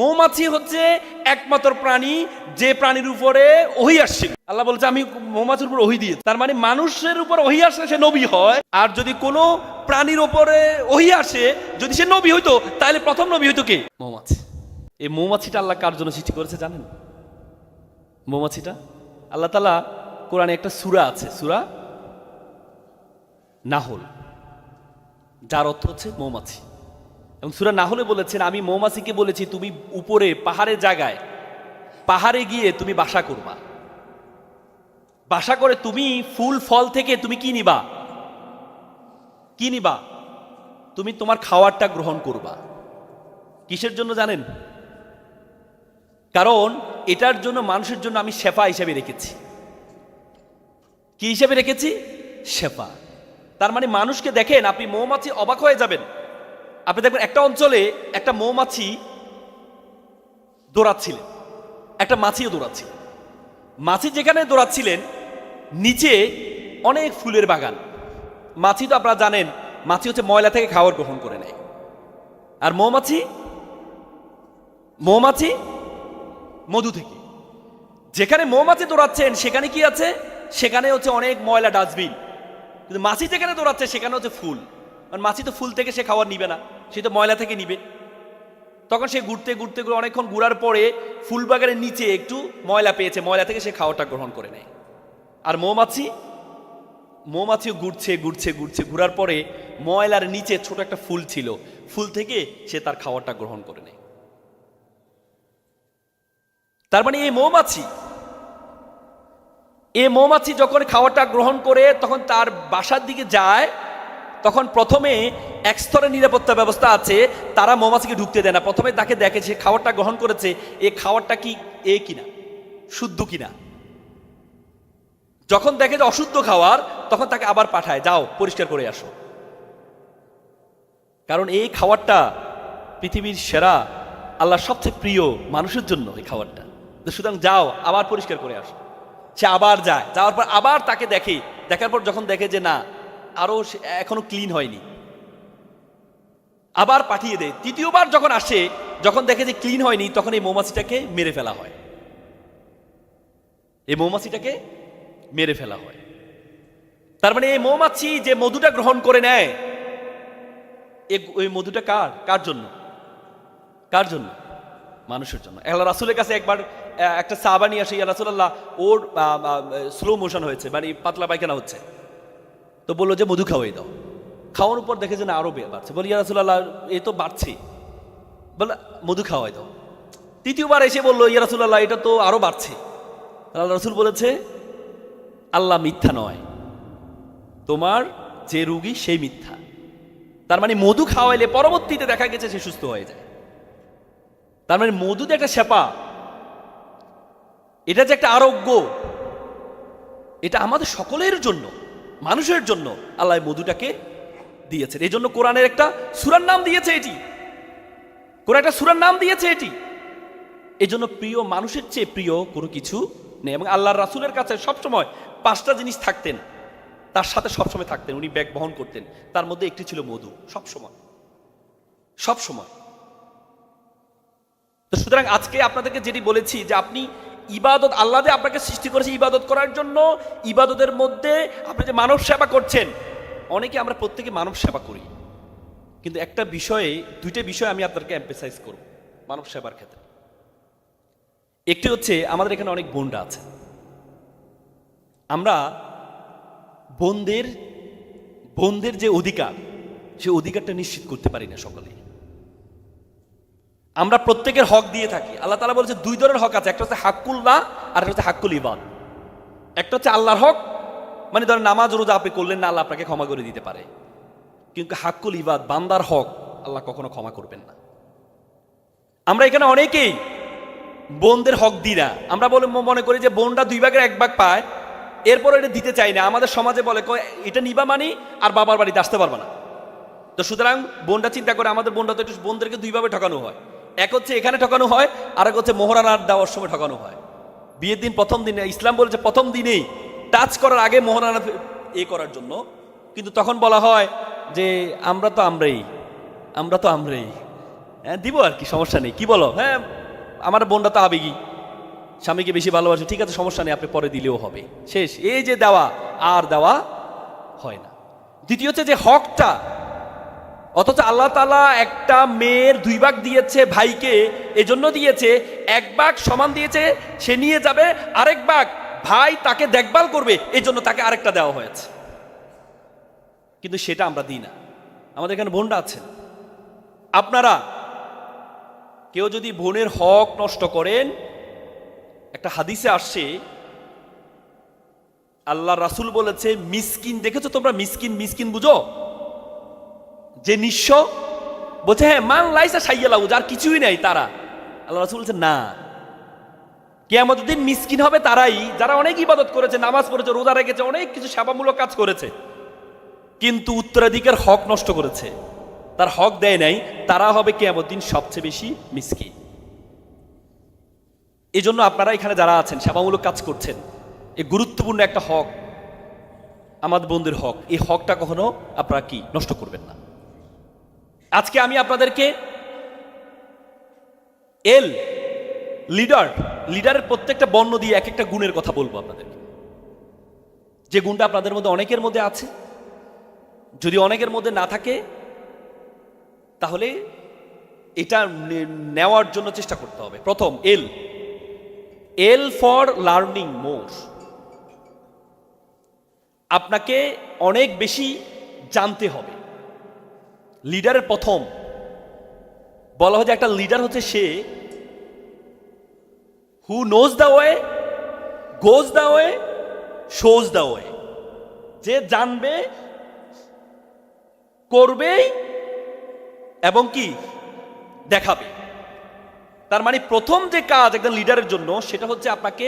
মৌমাছি হচ্ছে একমাত্র প্রাণী যে প্রাণীর উপরে ওহী আসছিল। আল্লাহ বলছে আমি মৌমাছির উপর ওহী দিয়েছি। তার মানে মানুষের উপর ওহী আসলে সে নবী হয়, আর যদি কোনো প্রাণীর উপরে ওহী আসে যদি সে নবী হইতো তাহলে প্রথম নবী হইতো কে? মৌমাছি। এই মৌমাছিটা আল্লাহ কার জন্য সৃষ্টি করেছে জানেন? মৌমাছিটা আল্লাহ তাআলা কোরআনে একটা সূরা আছে, সূরা নাহল, যার অর্থ হচ্ছে মৌমাছি। এবং সূরা নাহলে বলেছেন আমি মৌমাছিকে বলেছি তুমি উপরে পাহাড়ের জায়গায় পাহাড়ে গিয়ে তুমি বাসা করবা, বাসা করে তুমি ফুল ফল থেকে তুমি কি নিবা? কি নিবা? তুমি তোমার খাওয়ারটা গ্রহণ করবা। কিসের জন্য জানেন? কারণ এটার জন্য মানুষের জন্য আমি শেফা হিসেবে রেখেছি। কি হিসেবে রেখেছি? শেফা। তার মানে মানুষকে দেখেন, আপনি মৌমাছি অবাক হয়ে যাবেন। আপনি দেখবেন একটা অঞ্চলে একটা মৌমাছি দৌড়াচ্ছিলেন, একটা মাছিও দৌড়াচ্ছিল। মাছি যেখানে দৌড়াচ্ছিলেন নিচে অনেক ফুলের বাগান। মাছি তো আপনারা জানেন, মাছি হচ্ছে ময়লা থেকে খাবার গ্রহণ করে নেয়। আর মৌমাছি মধু থেকে। যেখানে মৌমাছি দৌড়াচ্ছেন সেখানে কি আছে? সেখানে হচ্ছে অনেক ময়লা ডাস্টবিন। কিন্তু মাছি যেখানে দৌড়াচ্ছে সেখানে হচ্ছে ফুল। কারণ মাছি তো ফুল থেকে সে খাবার নিবে না, সে তো ময়লা থেকে নিবে। তখন সে ঘুরতে ঘুরতে অনেকক্ষণ ঘুরার পরে ফুল বাগানের নিচে একটু ময়লা পেয়েছে, ময়লা থেকে সে খাবারটা গ্রহণ করে নেয়। আর মৌমাছিও ঘুরার পরে ময়লার নিচে ছোট একটা ফুল ছিল, ফুল থেকে সে তার খাবারটা গ্রহণ করে নেয়। তার মানে এই মৌমাছি যখন খাবারটা গ্রহণ করে তখন তার বাসার দিকে যায়, তখন প্রথমে এক স্তরের নিরাপত্তা ব্যবস্থা আছে, তারা মৌমাছিকে ঢুকতে দেয় না। প্রথমে তাকে দেখে সে খাবারটা গ্রহণ করেছে, এই খাবারটা কি কিনা, শুদ্ধ কিনা। যখন দেখে যে অশুদ্ধ খাবার, তখন তাকে আবার পাঠায়, যাও পরিষ্কার করে আসো। কারণ এই খাবারটা পৃথিবীর সেরা, আল্লাহর সবচেয়ে প্রিয় মানুষের জন্য এই খাবারটা। সুতরাং যাও আবার পরিষ্কার করে আসো। সে আবার যায়, যাওয়ার পর আবার তাকে দেখে, দেখার পর যখন দেখে যে না আরো এখনো ক্লিন হয়নি, আবার পাঠিয়ে দেয়। তৃতীয়বার যখন আসে, যখন দেখে যে ক্লিন হয়নি, তখন এই মৌমাছিটাকে মেরে ফেলা হয়। তার মানে এই মৌমাছি যে মধুটা গ্রহণ করে নেয়, ওই মধুটা কার জন্য? মানুষের জন্য। আল্লাহ রাসূলের কাছে একবার একটা সাহাবা নিয়ে আসে, ইয়া রাসূলুল্লাহ ওর স্লো মোশন হয়েছে, মানে পাতলা পায়খানা হচ্ছে। তো বললো যে মধু খাওয়াই দাও। খাওয়ানোর পর দেখে যে না আরো বাড়ছে। বলি ইয়া রাসূলুল্লাহ এ তো বাড়ছে, বলে মধু খাওয়াই দাও। তৃতীয়বার এসে বললো ইয়া রাসূলুল্লাহ এটা তো আরো বাড়ছে। আল্লাহ রাসূল বলেছে আল্লাহ মিথ্যা নয়, তোমার যে রোগী সেই মিথ্যা। তার মানে মধু খাওয়াইলে পরবর্তীতে দেখা গেছে সে সুস্থ হয়ে যায়। তার মানে মধু যে একটা শেফা, এটা যে একটা আরোগ্য, এটা আমাদের সকলের জন্য, মানুষের জন্য আল্লাহ মধুটাকে দিয়েছেন। এই জন্য কোরআনের একটা সূরার নাম দিয়েছে এটি, এটি এই জন্য প্রিয়, মানুষের চেয়ে প্রিয় কোনো কিছু নেই। এবং আল্লাহর রাসূলের কাছে সবসময় 5টা জিনিস থাকতেন, তার সাথে সবসময় থাকতেন, উনি ব্যাগ বহন করতেন। তার মধ্যে একটি ছিল মধু, সবসময়। তো সুতরাং আজকে আপনাদেরকে যেটি বলেছি যে আপনি ইবাদত, আল্লাহ যে আপনাকে সৃষ্টি করেছে ইবাদত করার জন্য, ইবাদতের মধ্যে আপনি যে মানব সেবা করছেন, অনেকে আমরা প্রত্যেকে মানব সেবা করি, কিন্তু দুইটা বিষয় আমি আপনাদেরকে এমফাসাইজ করব মানব সেবার ক্ষেত্রে। একটি হচ্ছে আমাদের এখানে অনেক বোনরা আছে, আমরা বোনদের যে অধিকার, সে অধিকারটা নিশ্চিত করতে পারি না সকলেই। আমরা প্রত্যেকের হক দিয়ে থাকি। আল্লাহ তাআলা বলেছে 2 ধরনের হক আছে, একটা হচ্ছে হাক্কুল্লাহ আর একটা হচ্ছে হাক্কুল ইবাদ। একটা হচ্ছে আল্লাহর হক, মানে ধরেন নামাজ রোজা আপনি করলেন না, আল্লাহ আপনাকে ক্ষমা করে দিতে পারে। কিন্তু হাক্কুল ইবাদ, বান্দার হক, আল্লাহ কখনো ক্ষমা করবেন না। আমরা এখানে অনেকেই বোনদের হক দিই না। আমরা মনে করি যে বোনরা 2 ভাগের 1 ভাগ পায়, এরপর এটা দিতে চাই না। আমাদের সমাজে বলে এটা নিবা মানি আর বাবার বাড়িতে আসতে পারবে না। তো সুতরাং বোনরা চিন্তা করে, আমাদের বোনরা তো একটু বোনদেরকে 2 ভাবে ঠকানো হয়। এক হচ্ছে এখানে ঠকানো হয়, আর এক হচ্ছে মোহরানার দেওয়ার সময় ঠকানো হয়। বিয়ের দিন প্রথম দিনে ইসলাম বলেছে প্রথম দিনেই টাচ করার আগে মোহরানা করার জন্য, কিন্তু তখন বলা হয় যে আমরা তো আমরাই, হ্যাঁ দিব আর কি, সমস্যা নেই। কি বলো? হ্যাঁ আমার বোনটা তো আবেগী, স্বামীকে বেশি ভালোবাসে, ঠিক আছে সমস্যা নেই, আপনি পরে দিলেও হবে, শেষ। এই যে দেওয়া আর দেওয়া হয় না। দ্বিতীয় হচ্ছে যে হকটা, অথচ আল্লাহ তাআলা একটা মেয়ের 2 ভাগ দিয়েছে ভাইকে, এজন্য দিয়েছে 1 ভাগ সমান দিয়েছে, সে নিয়ে যাবে, আরেক ভাগ ভাই তাকে দেখভাল করবে, এজন্য তাকে আরেকটা দেওয়া হয়েছে। কিন্তু সেটা আমরা দিই না। আমাদের এখানে বোনরা আছেন, আপনারা কেউ যদি বোনের হক নষ্ট করেন, একটা হাদিসে আসছে আল্লাহ রাসূল বলেছে মিসকিন, দেখেছো তোমরা মিসকিন? মিসকিন বুঝো? যে নিঃস্ব, বলছে হ্যাঁ মান লাইসা সাইয়ালাউ, যার কিছুই নাই তারা। আল্লাহ রাসূল বলছে না, কিয়ামতের দিন মিসকিন হবে তারাই যারা অনেক ইবাদত করেছে, নামাজ পড়েছে, রোজা রেখেছে, অনেক কিছু সেবামূলক কাজ করেছে, কিন্তু উত্তরাধিকার হক নষ্ট করেছে, তার হক দেয় নাই, তারা হবে কিয়ামতের দিন সবচেয়ে বেশি মিসকিন। এই জন্য আপনারা এখানে যারা আছেন সেবামূলক কাজ করছেন, এই গুরুত্বপূর্ণ একটা হক, আমাদের বন্ধুর হক, এই হকটা কখনো আপনারা কি নষ্ট করবেন না। আজকে আমি আপনাদেরকে লিডারের প্রত্যেকটা বর্ণ দিয়ে এক একটা গুণের কথা বলবো আপনাদেরকে, যে গুণটা আপনাদের মধ্যে অনেকের মধ্যে আছে। যদি অনেকের মধ্যে না থাকে তাহলে এটা নেওয়ার জন্য চেষ্টা করতে হবে। প্রথম এল ফর লার্নিং মোর, আপনাকে অনেক বেশি জানতে হবে। লিডারের প্রথম বলা হয় যে একটা লিডার হচ্ছে সে who knows the way, goes the way, shows the way, যে জানবে, করবে এবং কি দেখাবে। তার মানে প্রথম যে কাজ একজন লিডারের জন্য সেটা হচ্ছে আপনাকে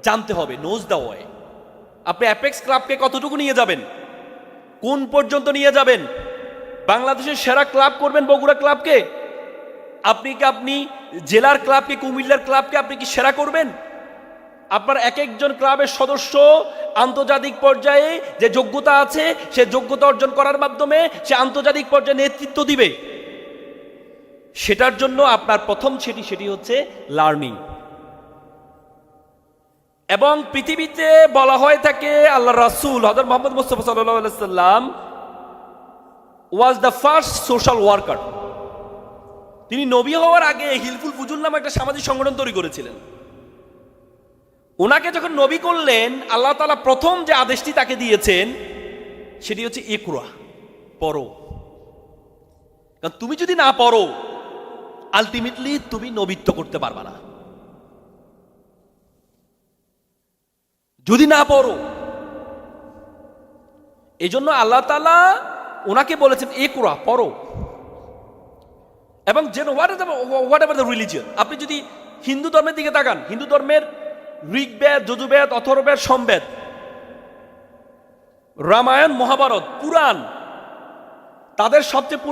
জানতে হবে, নোজ দ্য ওয়ে। আপনি অ্যাপেক্স ক্লাবকে কতটুকু নিয়ে যাবেন, কোন পর্যন্ত নিয়ে যাবেন, বাংলাদেশের সেরা ক্লাব করবেন বগুড়া ক্লাবকে, আপনি জেলার ক্লাবকে, কুমিল্লার ক্লাবকে আপনি কি সেরা করবেন? আপনার এক একজন ক্লাবের সদস্য আন্তর্জাতিক পর্যায়ে যে যোগ্যতা আছে সে যোগ্যতা অর্জন করার মাধ্যমে সে আন্তর্জাতিক পর্যায়ে নেতৃত্ব দিবে। সেটার জন্য আপনার প্রথম সেটি হচ্ছে লার্নিং। এবং পৃথিবীতে বলা হয় থাকে আল্লাহ রাসূল হযরত মুহাম্মদ মুস্তাফা সাল্লাল্লাহু আলাইহি সাল্লাম was the first social worker. তিনি নবী হওয়ার আগে হিলফুল ফুজুল নামে একটা সামাজিক সংগঠন তৈরি করেছিলেন। ওনাকে যখন নবী করলেন, আল্লাহ তাআলা প্রথম যে আদেশটি তাকে দিয়েছেন সেটি হচ্ছে ইকরা, পড়ো। কারণ তুমি যদি না পড়ো আলটিমেটলি তুমি নবীত্ব করতে পারবা না, যদি না পড়ো। এই জন্য আল্লাহ তাআলা ওনাকে বলেছেন ইকরা, পড়ো। এবং যেন হোয়াট এভার দ্য রিলিজিয়ন, আপনি যদি হিন্দু ধর্মের দিকে তাকান, হিন্দু ধর্মের ঋগ্বেদ, যজুর্বেদ, অথর্ববেদ, সমবেদ, রামায়ণ, মহাভারত, পুরাণ, তাদের সবচেয়ে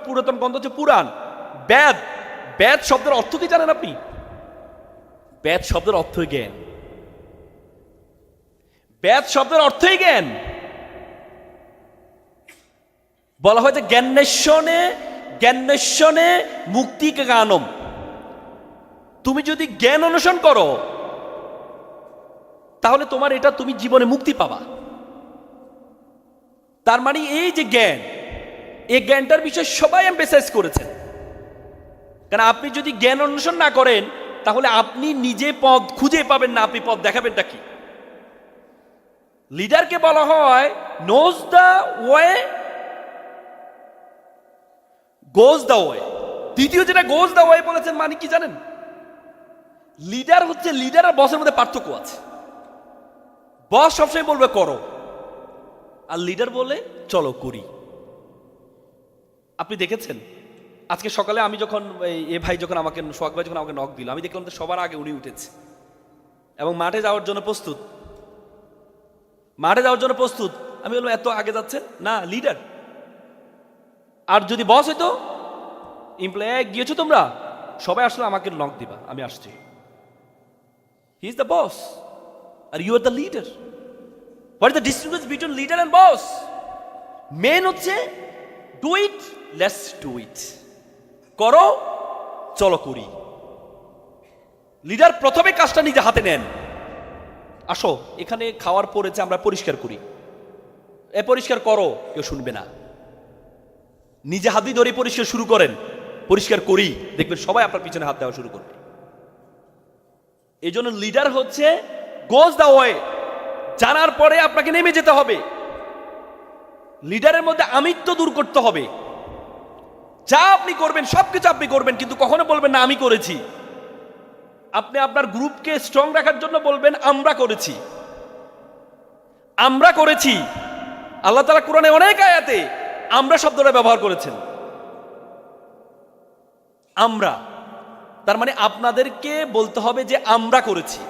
পুরাতন গ্রন্থ হচ্ছে পুরাণ। বেদ শব্দের অর্থ কি জানেন আপনি? বেদ শব্দের অর্থই জ্ঞান। বেদ শব্দের অর্থই জ্ঞান। বলা হয় যে জ্ঞান্বেষণে মুক্তি জ্ঞানম। তুমি যদি জ্ঞান অনুসরণ করো তাহলে তোমার এটা তুমি জীবনে মুক্তি পাবা। তার মানে এই যে জ্ঞান, এই জ্ঞানটার বিষয়ে সবাই এমফেসাইজ করেছেন। কারণ আপনি যদি জ্ঞান অনুসরণ না করেন তাহলে আপনি নিজে পথ খুঁজে পাবেন না, আপনি পথ দেখাবেনটা কি? লিডারকে বলা হয় nose the way, goes the way. দ্বিতীয় যেটা গোজ দ্য ওয়ে বলেছেন, মানে কি জানেন? লিডার হচ্ছে, লিডার আর বসের মধ্যে পার্থক্য আছে। বস সবসময় বলবে করো, আর লিডার বলে চলো করি। আপনি দেখেছেন আজকে সকালে আমি যখন এ ভাই যখন আমাকে, সোহাগ ভাই যখন আমাকে নক দিল, আমি দেখলাম তো সবার আগে উনি উঠেছে এবং মাঠে যাওয়ার জন্য প্রস্তুত। আমি বললাম এত আগে যাচ্ছেন না, লিডার। আর যদি বস হইতো, এমপ্লয় গিয়েছো তোমরা সবাই আসলে আমাকে নক দিবা, আমি আসছি। হি ইজ দ্য বস আর you are the leader. What is the distinguish between leader and boss? Main হচ্ছে do it, let's do it. করো, চলো করি। লিডার প্রথমে কাজটা নিজে হাতে নেন। আসো এখানে খাওয়ার পরেছে, আমরা পরিষ্কার করি। এ পরিষ্কার করো, কেউ শুনবে না। নিজে হাত দিয়ে ধরে পরিষ্কার শুরু করেন, পরিষ্কার করি, দেখবেন সবাই আপনার পিছনে হাত দেওয়া শুরু করবে। এই জন্য লিডার হচ্ছে গোজ দা ওয়ে, জানার পরে আপনাকে নেমে যেতে হবে। লিডারের মধ্যে আমিত্ব দূর করতে হবে। যা আপনি করবেন সবকিছু আপনি করবেন, কিন্তু কখনো বলবেন না আমি করেছি। আপনি আপনার গ্রুপকে স্ট্রং রাখার জন্য বলবেন আমরা করেছি, আমরা করেছি। আল্লাহ তাআলা কোরআনে অনেক আয়াতে আমরা শব্দটা ব্যবহার করেছেন। আমরা, তার মানে আপনাদেরকে বলতে হবে যে আমরা করেছি।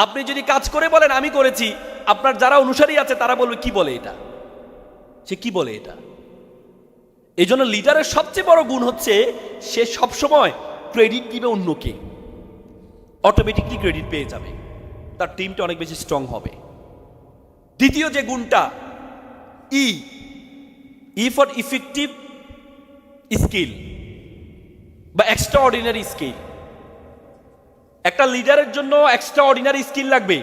আপনি যদি কাজ করে বলেন আমি করেছি, আপনার যারা অনুসারী আছে তারা বলবে কি বলে এটা, সে কি বলে এটা। এই জন্য লিডারের সবচেয়ে বড় গুণ হচ্ছে সে সবসময় ক্রেডিট দিবে অন্যকে, অটোমেটিকলি ক্রেডিট পেয়ে যাবে, তার টিমটা অনেক বেশি স্ট্রং হবে। দ্বিতীয় যে গুণটা, ই ফর ইফেক্টিভ স্কিল বা এক্সট্রা অর্ডিনারি স্কিল। একটা লিডারের জন্য এক্সট্রা অর্ডিনারি স্কিল লাগবে।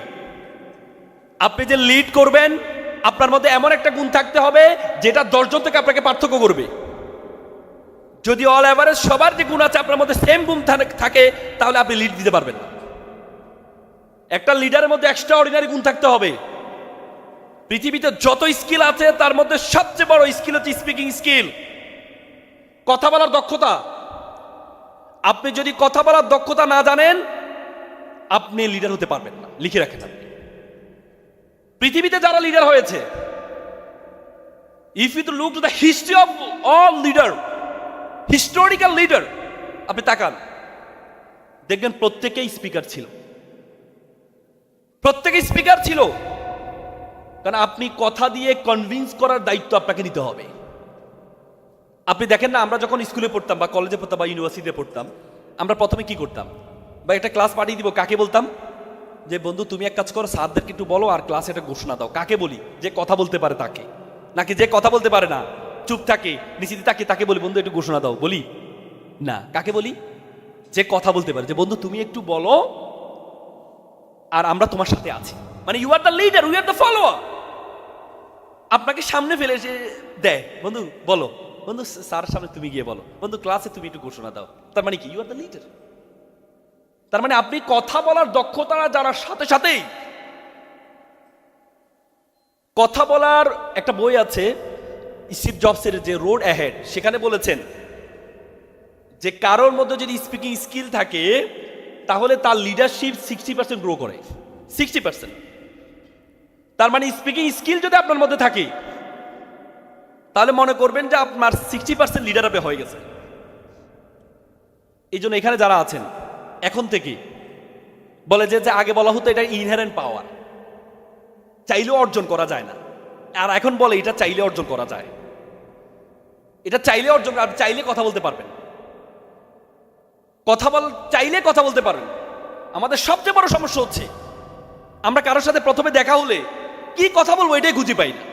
আপনি যে লিড করবেন, আপনার মধ্যে এমন একটা গুণ থাকতে হবে যেটা 10 জন থেকে আপনাকে পার্থক্য করবে। যদি অল এভারেজ সবার যে গুণ আছে আপনার মধ্যে সেম গুণ থাকে, তাহলে আপনি লিড দিতে পারবেন না। একটা লিডারের মধ্যে এক্সট্রা অর্ডিনারি গুণ থাকতে হবে। পৃথিবীতে যত স্কিল আছে তার মধ্যে সবচেয়ে বড় স্কিল হচ্ছে স্পিকিং স্কিল, কথা বলার দক্ষতা। আপনি যদি কথা বলার দক্ষতা না জানেন, আপনি লিডার হতে পারবেন না। লিখে রাখেন আপনি, পৃথিবীতে যারা লিডার হয়েছে, if you look to the history of all leader, historical leader, আপনি তাকান, দেখবেন প্রত্যেকেই স্পিকার ছিল, প্রত্যেকেই স্পিকার ছিল। কারণ আপনি কথা দিয়ে কনভিন্স করার দায়িত্ব আপনাকে নিতে হবে। আপনি দেখেন না, আমরা যখন স্কুলে পড়তাম বা কলেজে পড়তাম বা ইউনিভার্সিটিতে পড়তাম, আমরা প্রথমে কি করতাম? বা একটা ক্লাস পাঠিয়ে দিব, কাকে বলতাম? যে বন্ধু তুমি এক কাজ করো, স্যারদেরকে একটু বলো আর ক্লাসে একটা ঘোষণা দাও। কাকে বলি? যে কথা বলতে পারে তাকে, নাকি যে কথা বলতে পারে না, চুপ থাকে, নিশ্চিত থাকে, তাকে বলি বন্ধু একটু ঘোষণা দাও? বলি না। কাকে বলি? যে কথা বলতে পারে, যে বন্ধু তুমি একটু বলো আর আমরা তোমার সাথে আছি। মানে you are the leader, we are the follower. আপনাকে সামনে ফেলে এসে দেয়, বন্ধু বলো, বন্ধু স্যারের সামনে তুমি গিয়ে বলো, বন্ধু ক্লাসে তুমি একটু ঘোষণা দাও। তার মানে কি? You are the leader. তার মানে আপনি কথা বলার দক্ষতা জানার সাথে সাথেই, কথা বলার একটা বই আছে স্টিভ জবসের, যে রোড অ্যাহেড, সেখানে বলেছেন যে কারোর মধ্যে যদি স্পিকিং স্কিল থাকে তাহলে তার লিডারশিপ 60% গ্রো করে। 60%। তার মানে স্পিকিং স্কিল যদি আপনার মধ্যে থাকে তাহলে মনে করবেন যে আপনার 60% লিডার আপে হয়ে গেছে। এই জন্য এখানে যারা আছেন এখন থেকে বলে যে আগে বলা হতো এটা ইনহেরেন্ট পাওয়ার, চাইলেও অর্জন করা যায় না, আর এখন বলে এটা চাইলে অর্জন করা যায়। এটা চাইলে অর্জন, আপনি চাইলে কথা বলতে পারবেন, চাইলে কথা বলতে পারবেন। আমাদের সবচেয়ে বড় সমস্যা হচ্ছে আমরা কারোর সাথে প্রথমে দেখা হলে কি কথা বলবো এটাই খুঁজে পাই না।